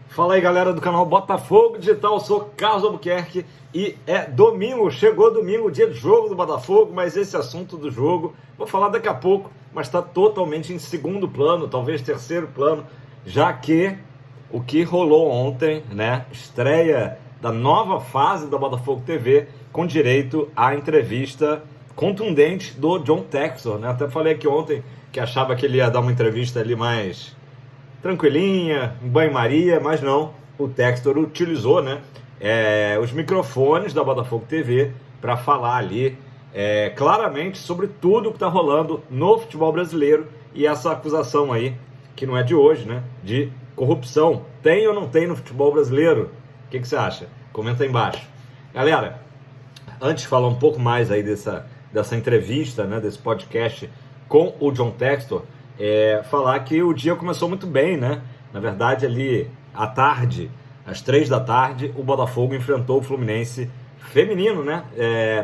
Fala aí, galera do canal Botafogo Digital, eu sou Carlos Albuquerque e é domingo, chegou domingo, dia de jogo do Botafogo, mas esse assunto do jogo, vou falar daqui a pouco, mas está totalmente em segundo plano, talvez terceiro plano, já que o que rolou ontem, né, estreia da nova fase da Botafogo TV, com direito à entrevista contundente do John Textor, né, até falei aqui ontem que achava que ele ia dar uma entrevista ali mais tranquilinha, em banho-maria, mas não, o Textor utilizou, né, os microfones da Botafogo TV para falar ali claramente sobre tudo que está rolando no futebol brasileiro e essa acusação aí, que não é de hoje, né, de corrupção. Tem ou não tem no futebol brasileiro? O que você acha? Comenta aí embaixo. Galera, antes de falar um pouco mais aí dessa entrevista, né, desse podcast com o John Textor, falar que o dia começou muito bem, né? Na verdade, ali à tarde, às 3 da tarde, o Botafogo enfrentou o Fluminense feminino, né?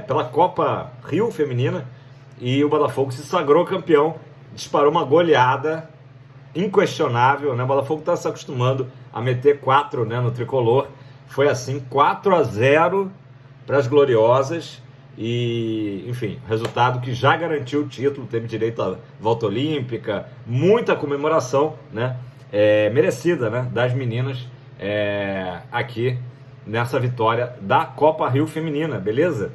Pela Copa Rio Feminina, e o Botafogo se sagrou campeão, disparou uma goleada inquestionável, né? O Botafogo está se acostumando a meter 4, né, no tricolor. Foi assim, 4-0 para as gloriosas. E, enfim, resultado que já garantiu o título, teve direito à volta olímpica, muita comemoração, né, merecida, né, das meninas aqui nessa vitória da Copa Rio Feminina, beleza?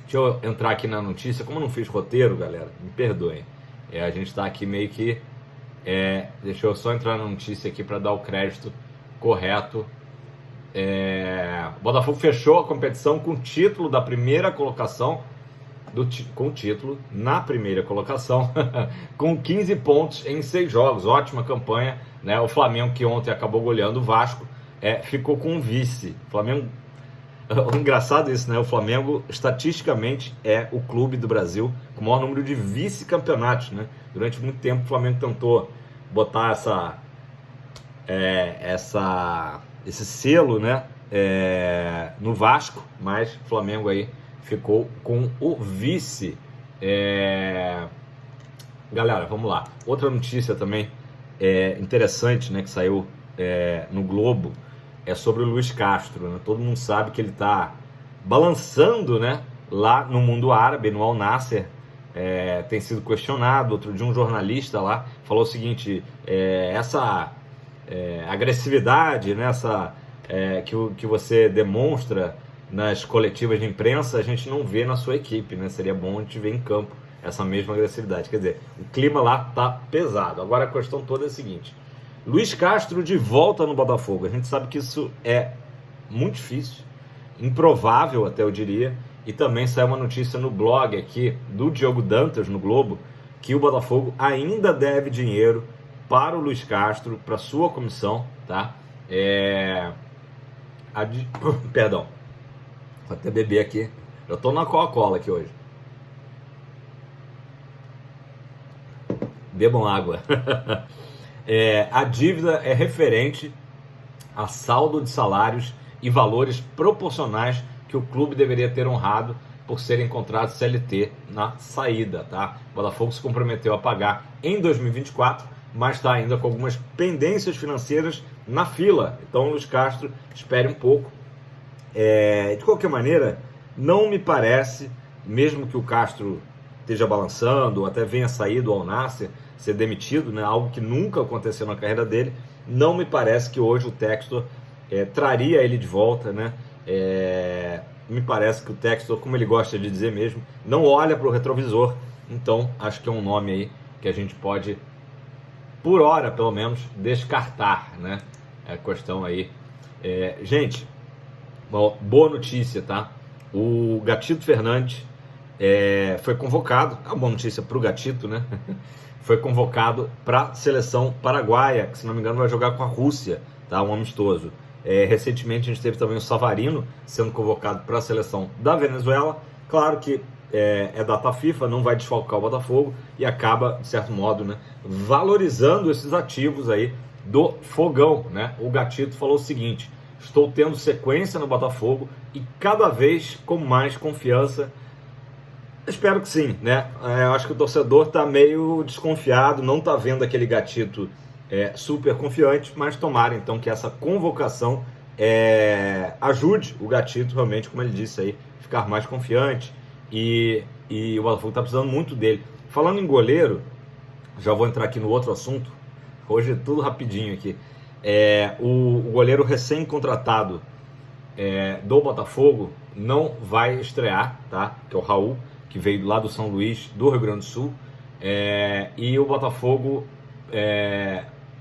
Deixa eu entrar aqui na notícia, como eu não fiz roteiro, galera, me perdoem, a gente tá aqui meio que, deixa eu só entrar na notícia aqui para dar o crédito correto. O Botafogo fechou a competição com o título da primeira colocação, com com 15 pontos em 6 jogos, ótima campanha, né? O Flamengo, que ontem acabou goleando o Vasco, ficou com um vice. Flamengo, engraçado isso, né? O Flamengo estatisticamente é o clube do Brasil com o maior número de vice-campeonatos, né? Durante muito tempo o Flamengo tentou botar esse selo, né, no Vasco, mas o Flamengo aí ficou com o vice. Galera, vamos lá. Outra notícia também interessante, né, que saiu no Globo, é sobre o Luiz Castro, né? Todo mundo sabe que ele está balançando, né, lá no mundo árabe, no Al Nassr. Tem sido questionado. Outro dia um jornalista lá falou o seguinte: essa agressividade, né, que você demonstra nas coletivas de imprensa, a gente não vê na sua equipe, né? Seria bom a gente ver em campo essa mesma agressividade. Quer dizer, o clima lá tá pesado. Agora a questão toda é a seguinte: Luiz Castro de volta no Botafogo. A gente sabe que isso é muito difícil, improvável até, eu diria. E também saiu uma notícia no blog aqui do Diogo Dantas, no Globo, que o Botafogo ainda deve dinheiro para o Luiz Castro, para sua comissão, tá? Perdão, vou até beber aqui. Eu tô na Coca-Cola aqui hoje. Bebam água. A dívida é referente a saldo de salários e valores proporcionais que o clube deveria ter honrado por ser encontrado CLT na saída, tá? O Botafogo se comprometeu a pagar em 2024, mas está ainda com algumas pendências financeiras na fila. Então, Luiz Castro, espere um pouco. De qualquer maneira, não me parece, mesmo que o Castro esteja balançando, ou até venha sair do Al Nassr, ser demitido, né, algo que nunca aconteceu na carreira dele, não me parece que hoje o Textor traria ele de volta, né? Me parece que o Textor, como ele gosta de dizer mesmo, não olha para o retrovisor. Então, acho que é um nome aí que a gente pode, por hora pelo menos, descartar, né? É a questão aí. Gente, boa notícia, tá? O Gatito Fernandes foi convocado, é uma boa notícia para o Gatito, né? Foi convocado para a seleção paraguaia, que, se não me engano, vai jogar com a Rússia, tá? Um amistoso. Recentemente a gente teve também o Savarino sendo convocado para a seleção da Venezuela. Claro que é data FIFA, não vai desfalcar o Botafogo e acaba, de certo modo, né, valorizando esses ativos aí do Fogão, né? O Gatito falou o seguinte: estou tendo sequência no Botafogo e cada vez com mais confiança. Espero que sim, né? Eu acho que o torcedor está meio desconfiado, não está vendo aquele Gatito super confiante, mas tomara então que essa convocação ajude o Gatito realmente, como ele disse aí, ficar mais confiante, e o Botafogo está precisando muito dele. Falando em goleiro, já vou entrar aqui no outro assunto, hoje é tudo rapidinho aqui. O goleiro recém-contratado do Botafogo não vai estrear, tá? Que é o Raul, que veio lá do São Luís, do Rio Grande do Sul, e o Botafogo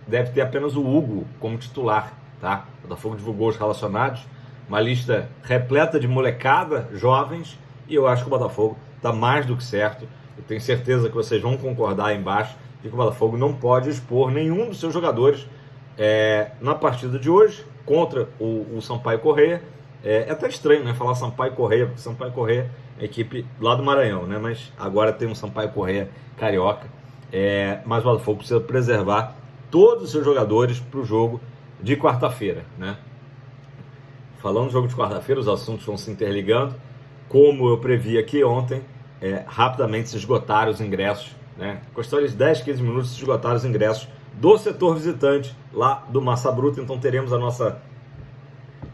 deve ter apenas o Hugo como titular, tá? O Botafogo divulgou os relacionados, uma lista repleta de molecada, jovens, e eu acho que o Botafogo está mais do que certo. Eu tenho certeza que vocês vão concordar aí embaixo de que o Botafogo não pode expor nenhum dos seus jogadores na partida de hoje contra o Sampaio Corrêa. É até estranho, né, falar Sampaio Corrêa, porque Sampaio Corrêa é equipe lá do Maranhão, né, mas agora tem um Sampaio Corrêa carioca. Mas o Botafogo precisa preservar todos os seus jogadores para o jogo de quarta-feira, né? Falando do jogo de quarta-feira, os assuntos vão se interligando. Como eu previ aqui ontem, rapidamente se esgotaram os ingressos, né? Questão de 10, 15 minutos se esgotaram os ingressos do setor visitante lá do Massa Bruta. Então teremos a nossa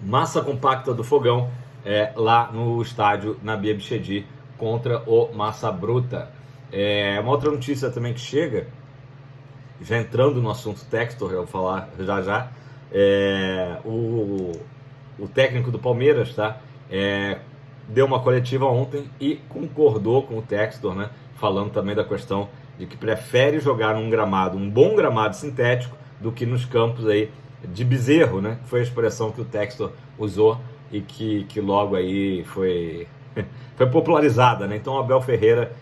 massa compacta do Fogão lá no estádio Nabi Abichedi contra o Massa Bruta. Uma outra notícia também que chega, já entrando no assunto Textor, eu vou falar já, o técnico do Palmeiras, tá? Deu uma coletiva ontem e concordou com o Textor, né? Falando também da questão de que prefere jogar num gramado, um bom gramado sintético, do que nos campos aí de bezerro, né? Foi a expressão que o Textor usou e que logo aí foi popularizada, né? Então o Abel Ferreira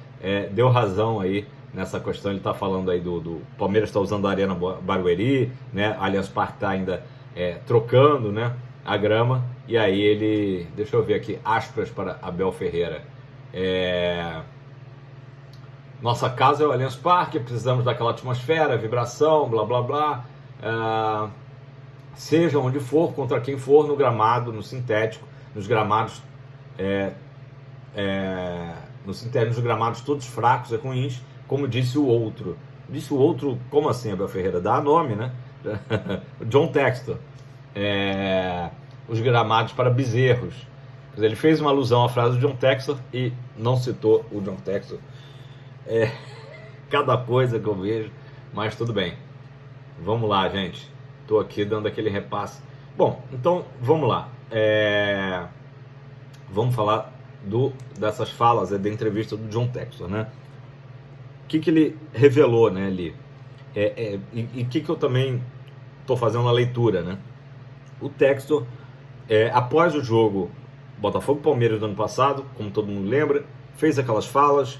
deu razão aí nessa questão. Ele está falando aí do Palmeiras está usando a Arena Barueri, né? Allianz Parque está ainda trocando, né, a grama, e aí ele, deixa eu ver aqui, aspas para Abel Ferreira, nossa casa é o Allianz Parque, precisamos daquela atmosfera, vibração, blá blá blá, seja onde for, contra quem for, no gramado, no sintético, nos gramados nos gramados todos fracos e ruins, como disse o outro. Disse o outro, como assim, Abel Ferreira? Dá nome, né? John Textor. Os gramados para bezerros. Ele fez uma alusão à frase do John Textor e não citou o John Textor. Cada coisa que eu vejo, mas tudo bem. Vamos lá, gente. Estou aqui dando aquele repasse. Bom, então vamos lá. Vamos falar dessas falas da entrevista do John Textor, né? O que ele revelou, né, ali? E o que eu também estou fazendo a leitura, né? O Textor, após o jogo Botafogo-Palmeiras do ano passado, como todo mundo lembra, fez aquelas falas,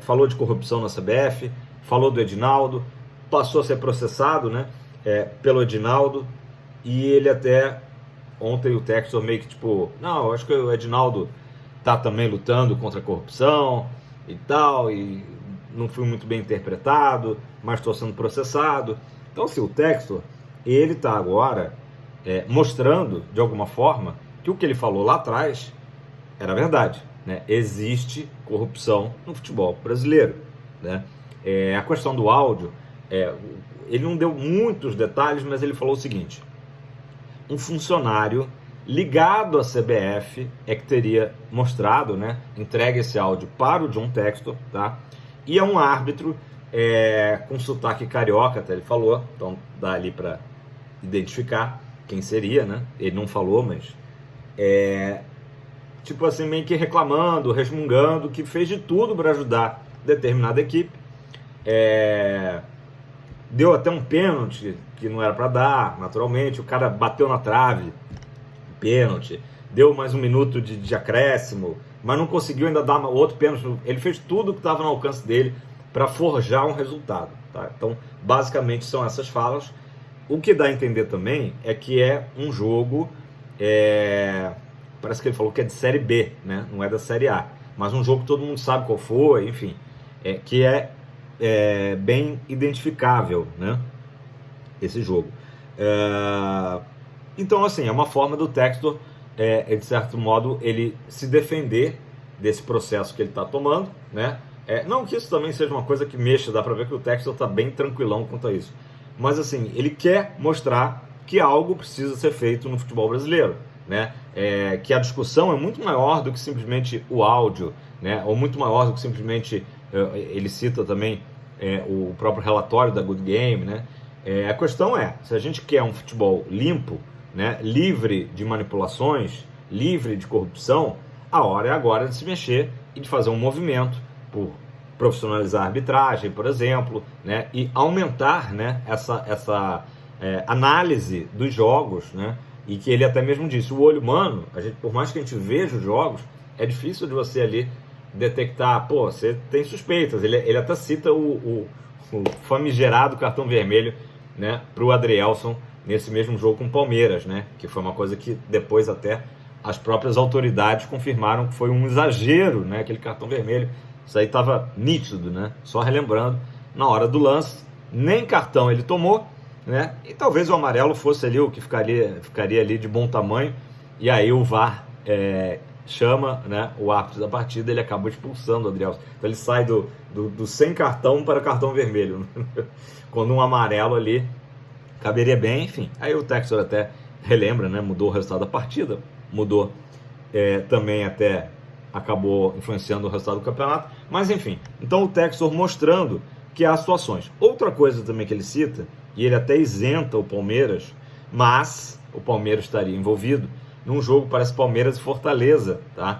falou de corrupção na CBF, falou do Edinaldo, passou a ser processado, né, pelo Edinaldo, e ele até, ontem o Textor meio que tipo, não, acho que o Edinaldo tá também lutando contra a corrupção e tal, e não fui muito bem interpretado, mas estou sendo processado. Então, assim, o Textor, ele está agora mostrando, de alguma forma, que o que ele falou lá atrás era verdade, né? Existe corrupção no futebol brasileiro, né? A questão do áudio, ele não deu muitos detalhes, mas ele falou o seguinte: um funcionário ligado à CBF que teria mostrado, né, entregue esse áudio para o John Textor, tá? E é um árbitro com sotaque carioca, até ele falou, então dá ali para identificar quem seria, né? Ele não falou, mas tipo assim, meio que reclamando, resmungando, que fez de tudo para ajudar determinada equipe. Deu até um pênalti que não era para dar, naturalmente, o cara bateu na trave, pênalti, deu mais um minuto de acréscimo, mas não conseguiu ainda dar outro pênalti. Ele fez tudo que estava no alcance dele para forjar um resultado, tá? Então, basicamente são essas falas. O que dá a entender também é que é um jogo, parece que ele falou que é de Série B, né? Não é da Série A, mas um jogo que todo mundo sabe qual foi, enfim, que é bem identificável, né? Esse jogo. Então, assim, é uma forma do Textor, de certo modo, ele se defender desse processo que ele está tomando, né? Não que isso também seja uma coisa que mexa, dá para ver que o Textor está bem tranquilão quanto a isso. mas assim, ele quer mostrar que algo precisa ser feito no futebol brasileiro, né? Que a discussão é muito maior do que simplesmente o áudio, né? Ou muito maior do que simplesmente, ele cita também o próprio relatório da Good Game, né? A questão é, se a gente quer um futebol limpo, né, livre de manipulações, livre de corrupção, a hora é agora de se mexer e de fazer um movimento por profissionalizar a arbitragem, por exemplo, né, e aumentar, né, essa análise dos jogos, né, e que ele até mesmo disse, o olho humano, por mais que a gente veja os jogos, é difícil de você ali detectar, pô, você tem suspeitas, ele até cita o famigerado cartão vermelho, né, para o Adrielson nesse mesmo jogo com o Palmeiras, né, que foi uma coisa que depois até as próprias autoridades confirmaram que foi um exagero, né, aquele cartão vermelho. Isso aí estava nítido, né? Só relembrando, na hora do lance, nem cartão ele tomou, né? E talvez o amarelo fosse ali o que ficaria ali de bom tamanho. E aí o VAR chama, né, o árbitro da partida, ele acabou expulsando o Adrielson. Então ele sai do sem cartão para cartão vermelho. Quando um amarelo ali caberia bem, enfim. Aí o Textor até relembra, né? Mudou o resultado da partida, mudou também até acabou influenciando o resultado do campeonato, mas enfim, então o Textor mostrando que há situações. Outra coisa também que ele cita, e ele até isenta o Palmeiras, mas o Palmeiras estaria envolvido num jogo, parece Palmeiras e Fortaleza, tá?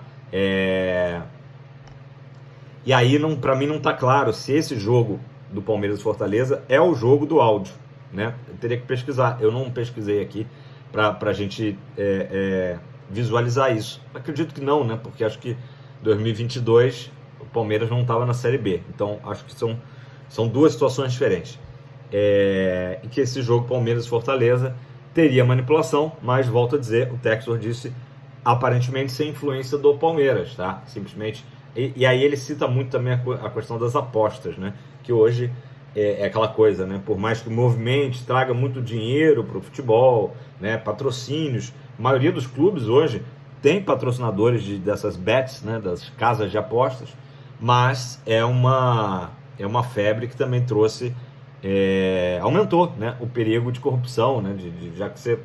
E aí, para mim, não está claro se esse jogo do Palmeiras e Fortaleza é o jogo do áudio, né? Eu teria que pesquisar, eu não pesquisei aqui para a gente visualizar isso. Acredito que não, né? Porque acho que 2022 o Palmeiras não estava na Série B. Então acho que são duas situações diferentes. E que esse jogo Palmeiras e Fortaleza teria manipulação, mas volto a dizer, o Textor disse aparentemente sem influência do Palmeiras, tá? Simplesmente. E aí ele cita muito também a questão das apostas, né? Que hoje é aquela coisa, né? Por mais que movimente, traga muito dinheiro para o futebol, né? Patrocínios. A maioria dos clubes hoje tem patrocinadores dessas bets, né, das casas de apostas, mas é uma febre que também trouxe, aumentou, né, o perigo de corrupção, né, já que você...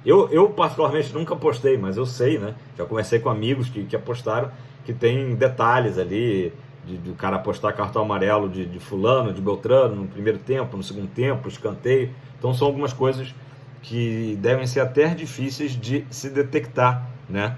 Eu particularmente nunca apostei, mas eu sei, né, já conversei com amigos que apostaram, que tem detalhes ali, de o cara apostar cartão amarelo de fulano, de Beltrano, no primeiro tempo, no segundo tempo, escanteio. Então são algumas coisas que devem ser até difíceis de se detectar, né?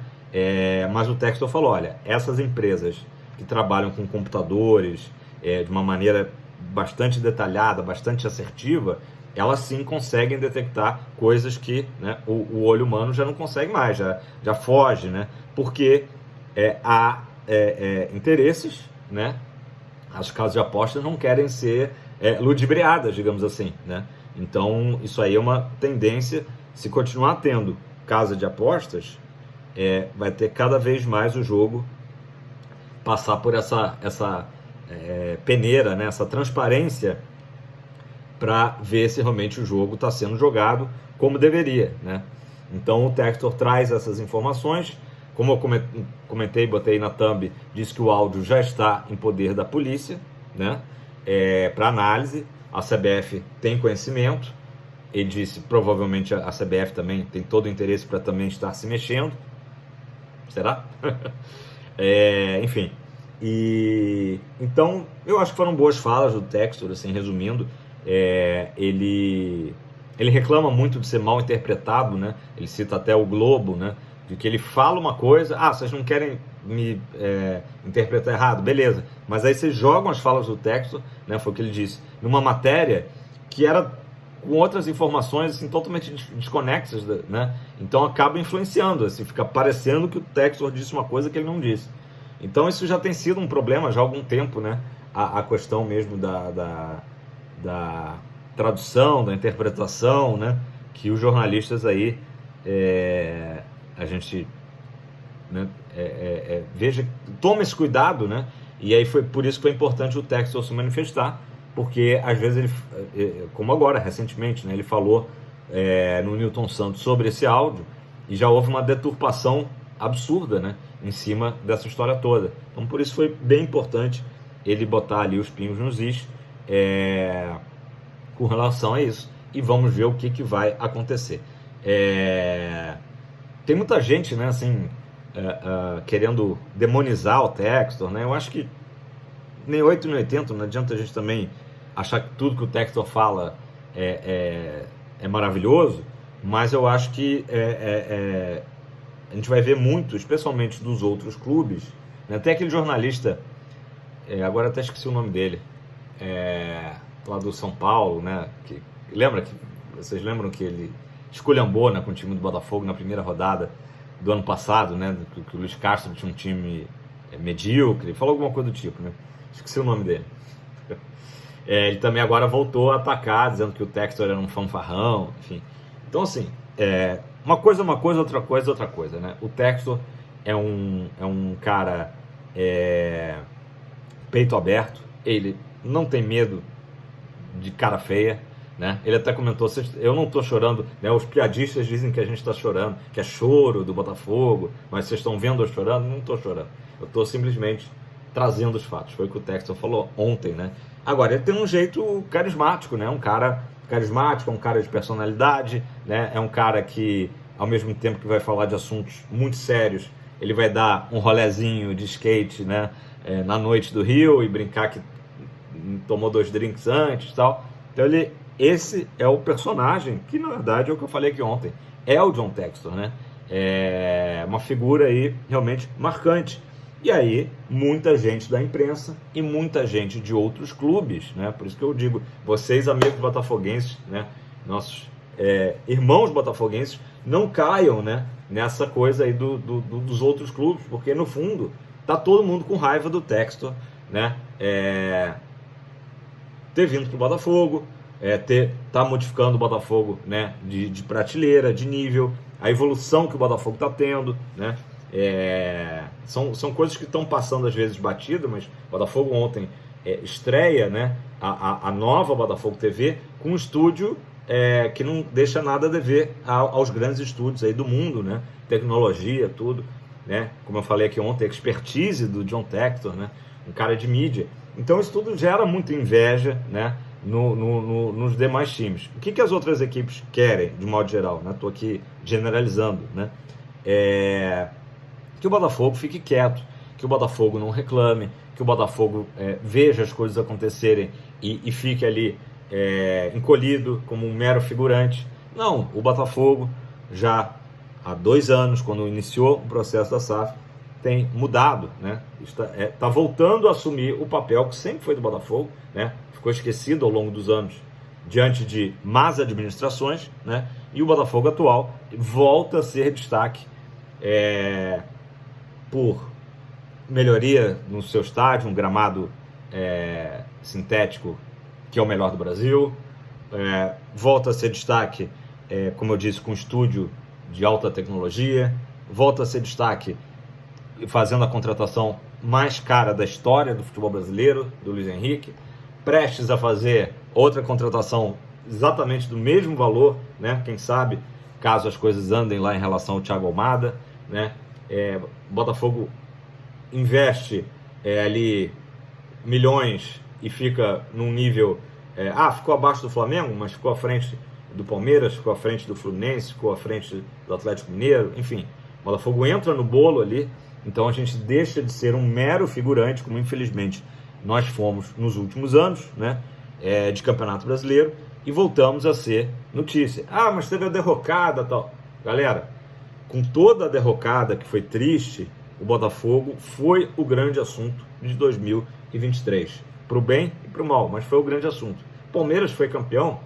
Mas o Textor falou, olha, essas empresas que trabalham com computadores de uma maneira bastante detalhada, bastante assertiva, elas sim conseguem detectar coisas que, né, o olho humano já não consegue mais, já foge, né? Porque há interesses, né? As casas de apostas não querem ser ludibriadas, digamos assim, né? Então, isso aí é uma tendência. Se continuar tendo casa de apostas, vai ter cada vez mais o jogo passar por essa peneira, né? Essa transparência para ver se realmente o jogo está sendo jogado como deveria, né? Então, o Textor traz essas informações. Como eu comentei, botei na thumb, diz que o áudio já está em poder da polícia, né? Para análise. A CBF tem conhecimento, ele disse, provavelmente a CBF também tem todo o interesse para também estar se mexendo, será? Enfim, então eu acho que foram boas falas do Textor, assim, resumindo, ele reclama muito de ser mal interpretado, né? Ele cita até o Globo, né? De que ele fala uma coisa, vocês não querem me interpretar errado, beleza, mas aí vocês jogam as falas do Textor, né, foi o que ele disse, numa matéria que era com outras informações assim, totalmente desconexas, né? Então acaba influenciando, assim, fica parecendo que o Textor disse uma coisa que ele não disse. Então isso já tem sido um problema já há algum tempo, né? A questão mesmo da tradução, da interpretação, né? Que os jornalistas aí a gente, né, veja, toma esse cuidado, né? E aí foi por isso que foi importante o Textor se manifestar, porque às vezes ele, como agora, recentemente, né, ele falou no Newton Santos sobre esse áudio e já houve uma deturpação absurda, né, em cima dessa história toda. Então por isso foi bem importante ele botar ali os pingos nos is, com relação a isso, e vamos ver o que vai acontecer. Tem muita gente, né, assim, querendo demonizar o Textor, né? Eu acho que nem 8 nem 80, não adianta a gente também achar que tudo que o Textor fala é maravilhoso, mas eu acho que a gente vai ver muito, especialmente dos outros clubes, né? Tem aquele jornalista, agora até esqueci o nome dele, lá do São Paulo, né? Vocês lembram que ele esculhambou, né, com o time do Botafogo na primeira rodada do ano passado, né? Que o Luiz Castro tinha um time medíocre, falou alguma coisa do tipo, né? Esqueci o nome dele. Ele também agora voltou a atacar, dizendo que o Textor era um fanfarrão, enfim. Então, assim, uma coisa, outra coisa, né? O Textor é um cara peito aberto, ele não tem medo de cara feia, né? Ele até comentou, eu não estou chorando, né? Os piadistas dizem que a gente está chorando, que é choro do Botafogo, mas vocês estão vendo eu chorando? Não estou chorando, eu estou simplesmente trazendo os fatos. Foi o que o Textor falou ontem, né? Agora, ele tem um jeito carismático, né? Um cara carismático, um cara de personalidade, né? É um cara que, ao mesmo tempo que vai falar de assuntos muito sérios, ele vai dar um rolezinho de skate, né? Na noite do Rio e brincar que tomou 2 drinks antes e tal. Então, esse é o personagem que, na verdade, é o que eu falei aqui ontem. É o John Textor, né? É uma figura aí realmente marcante. E aí, muita gente da imprensa e muita gente de outros clubes, né? Por isso que eu digo, vocês, amigos botafoguenses, né? Nossos irmãos botafoguenses, não caiam, né, nessa coisa aí dos outros clubes, porque no fundo tá todo mundo com raiva do Textor, né? Ter vindo pro Botafogo, tá modificando o Botafogo, né, de prateleira, de nível, a evolução que o Botafogo está tendo, né? São coisas que estão passando às vezes batido, mas o Botafogo ontem estreia, né, a nova Botafogo TV com um estúdio que não deixa nada a dever aos grandes estúdios aí do mundo, né? Tecnologia, tudo, né? Como eu falei aqui ontem, a expertise do John Textor, né? Um cara de mídia. Então isso tudo gera muita inveja, né, nos demais times. O que as outras equipes querem, de modo geral, né? Estou aqui generalizando, né? Que o Botafogo fique quieto, que o Botafogo não reclame, que o Botafogo veja as coisas acontecerem e fique ali encolhido como um mero figurante. Não, o Botafogo já há 2 anos, quando iniciou o processo da SAF, tem mudado, né? Está voltando a assumir o papel que sempre foi do Botafogo, né? Ficou esquecido ao longo dos anos diante de más administrações, né? E o Botafogo atual volta a ser destaque por melhoria no seu estádio, um gramado sintético que é o melhor do Brasil, volta a ser destaque, como eu disse, com estúdio de alta tecnologia, volta a ser destaque fazendo a contratação mais cara da história do futebol brasileiro, do Luiz Henrique, prestes a fazer outra contratação exatamente do mesmo valor, né? Quem sabe, caso as coisas andem lá em relação ao Thiago Almada, né? Botafogo investe ali milhões e fica num nível... ficou abaixo do Flamengo, mas ficou à frente do Palmeiras, ficou à frente do Fluminense, ficou à frente do Atlético Mineiro, enfim. O Botafogo entra no bolo ali, então a gente deixa de ser um mero figurante, como infelizmente nós fomos nos últimos anos, né, de Campeonato Brasileiro, e voltamos a ser notícia. Mas teve a derrocada e tal. Galera, com toda a derrocada que foi triste, o Botafogo foi o grande assunto de 2023. Para o bem e para o mal, mas foi o grande assunto. Palmeiras foi campeão,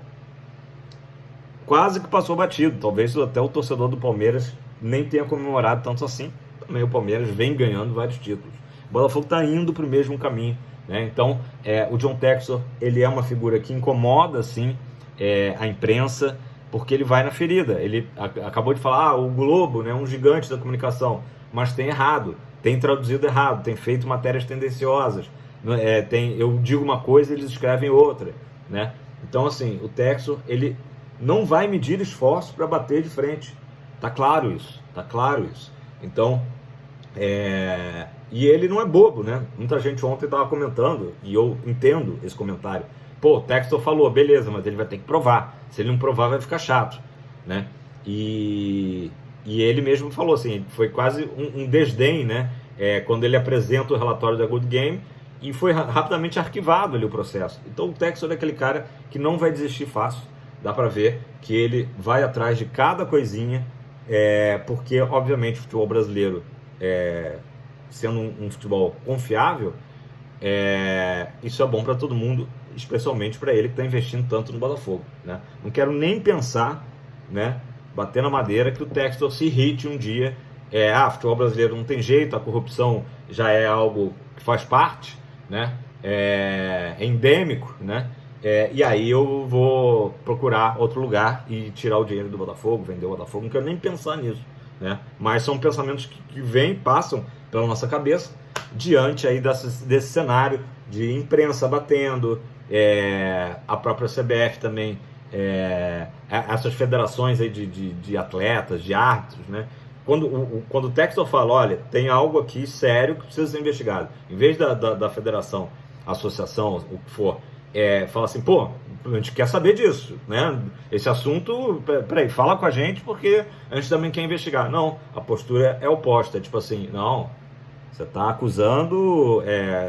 quase que passou batido. Talvez até o torcedor do Palmeiras nem tenha comemorado tanto assim. Também o Palmeiras vem ganhando vários títulos. O Botafogo está indo para o mesmo caminho, né? Então, o John Textor, ele é uma figura que incomoda, sim, a imprensa, porque ele vai na ferida. Ele acabou de falar, o Globo, né, um gigante da comunicação, mas tem errado, tem traduzido errado, tem feito matérias tendenciosas. Eu digo uma coisa, eles escrevem outra, né? Então, assim, o Textor, ele não vai medir esforço para bater de frente. Tá claro isso. Então, e ele não é bobo, né? Muita gente ontem estava comentando, e eu entendo esse comentário, Pô, o Textor falou, beleza, mas ele vai ter que provar. Se ele não provar, vai ficar chato, né? E ele mesmo falou assim, foi quase um desdém, né? Quando ele apresenta o relatório da Good Game, e foi rapidamente arquivado ali o processo. Então o Textor é aquele cara que não vai desistir fácil. Dá para ver que ele vai atrás de cada coisinha, porque obviamente o futebol brasileiro, sendo um futebol confiável, isso é bom para todo mundo, especialmente para ele que está investindo tanto no Botafogo, né? Não quero nem pensar, né, bater na madeira, que o Textor se irrite um dia. Futebol brasileiro não tem jeito, a corrupção já é algo que faz parte, né? É endêmico, né? E aí eu vou procurar outro lugar e tirar o dinheiro do Botafogo, vender o Botafogo. Não quero nem pensar nisso, né? Mas são pensamentos que vêm, passam pela nossa cabeça diante aí desse cenário de imprensa batendo, a própria CBF também, essas federações aí de atletas, de árbitros, né? Quando o Textor fala, olha, tem algo aqui sério que precisa ser investigado, em vez da federação, associação, o que for, fala assim, pô, a gente quer saber disso, né? Esse assunto, peraí, fala com a gente, porque a gente também quer investigar. Não, a postura é oposta, tipo assim, não, você está acusando,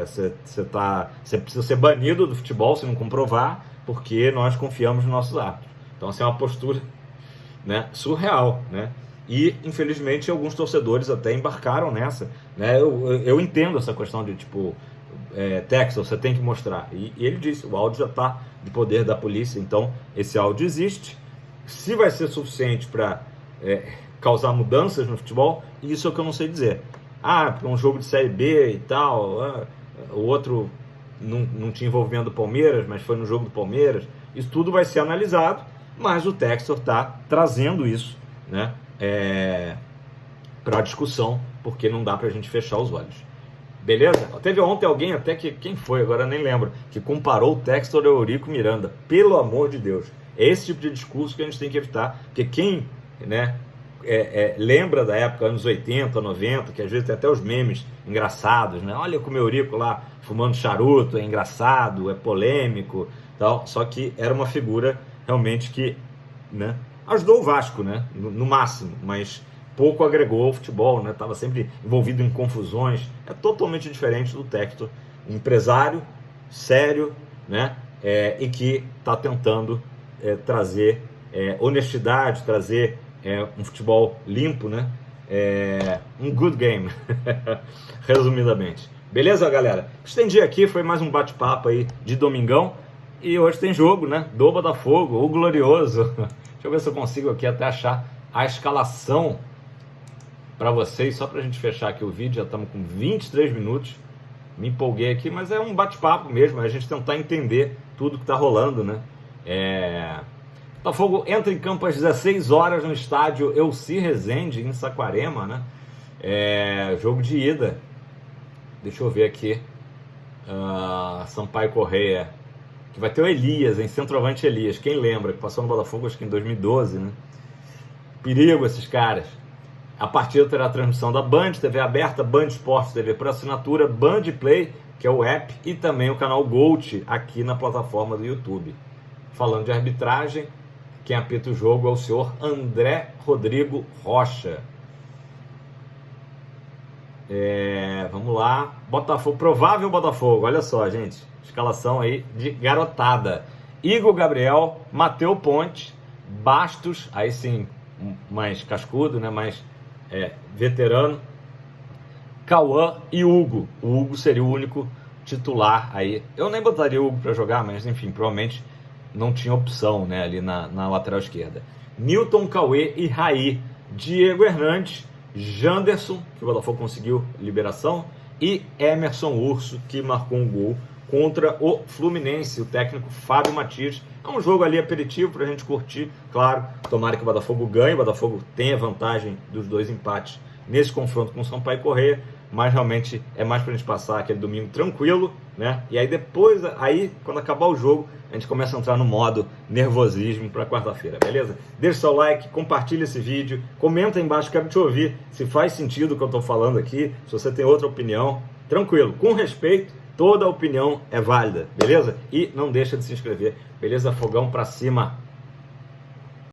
você precisa ser banido do futebol se não comprovar, porque nós confiamos nos nossos árbitros. Então, assim, é uma postura, né, surreal, né? E, infelizmente, alguns torcedores até embarcaram nessa, né? Eu entendo essa questão de, tipo, Textor, você tem que mostrar. E ele disse, o áudio já está de poder da polícia, então esse áudio existe. Se vai ser suficiente para causar mudanças no futebol, isso é o que eu não sei dizer. Porque um jogo de Série B e tal, o outro não tinha envolvendo o Palmeiras, mas foi no jogo do Palmeiras. Isso tudo vai ser analisado, mas o Textor está trazendo isso, né, para discussão, porque não dá para a gente fechar os olhos. Beleza? Teve ontem alguém até quem foi, agora nem lembro, que comparou o Textor ao Eurico Miranda. Pelo amor de Deus. É esse tipo de discurso que a gente tem que evitar, porque quem, né, lembra da época, anos 80, 90, que às vezes tem até os memes engraçados, né? Olha como o Eurico lá fumando charuto, é engraçado, é polêmico, tal. Só que era uma figura realmente que, né, ajudou o Vasco, né, no máximo, mas pouco agregou ao futebol, né? Estava sempre envolvido em confusões. É totalmente diferente do Textor, um empresário sério, né? E que está tentando trazer honestidade, trazer um futebol limpo, né? Um good game, resumidamente. Beleza, galera? Estendi aqui, foi mais um bate-papo aí de domingão. E hoje tem jogo, né? Do Botafogo, o glorioso. Deixa eu ver se eu consigo aqui até achar a escalação para vocês, só para a gente fechar aqui o vídeo. Já estamos com 23 minutos. Me empolguei aqui, mas é um bate-papo mesmo, é a gente tentar entender tudo que está rolando, né? Botafogo entra em campo às 16 horas no estádio Elci Rezende, em Saquarema, né? Jogo de ida. Deixa eu ver aqui. Sampaio Corrêa, que vai ter o Elias, em centroavante Elias. Quem lembra? Que passou no Botafogo acho que em 2012, né? Perigo esses caras. A partida terá a transmissão da Band, TV aberta, Band Esportes TV por assinatura, Band Play, que é o app, e também o canal Gold aqui na plataforma do YouTube. Falando de arbitragem, quem apita o jogo é o senhor André Rodrigo Rocha. Vamos lá. Botafogo, provável Botafogo, olha só, gente. Escalação aí de garotada. Igor Gabriel, Mateu Ponte, Bastos, aí sim, mais cascudo, né? Mais veterano, Cauã e Hugo. O Hugo seria o único titular aí. Eu nem botaria o Hugo para jogar, mas enfim, provavelmente não tinha opção, né, ali na lateral esquerda. Newton, Cauê e Raí. Diego Hernandes, Janderson, que o Botafogo conseguiu liberação, e Emerson Urso, que marcou um gol contra o Fluminense, o técnico Fábio Matias. É um jogo ali aperitivo para a gente curtir, claro. Tomara que o Botafogo ganhe, o Botafogo tenha vantagem dos 2 empates nesse confronto com o Sampaio Corrêa, mas realmente é mais para a gente passar aquele domingo tranquilo, né? E aí depois, quando acabar o jogo, a gente começa a entrar no modo nervosismo para quarta-feira, beleza? Deixa seu like, compartilha esse vídeo, comenta aí embaixo, quero te ouvir se faz sentido o que eu estou falando aqui, se você tem outra opinião, tranquilo, com respeito, toda opinião é válida, beleza? E não deixa de se inscrever, beleza? Fogão pra cima!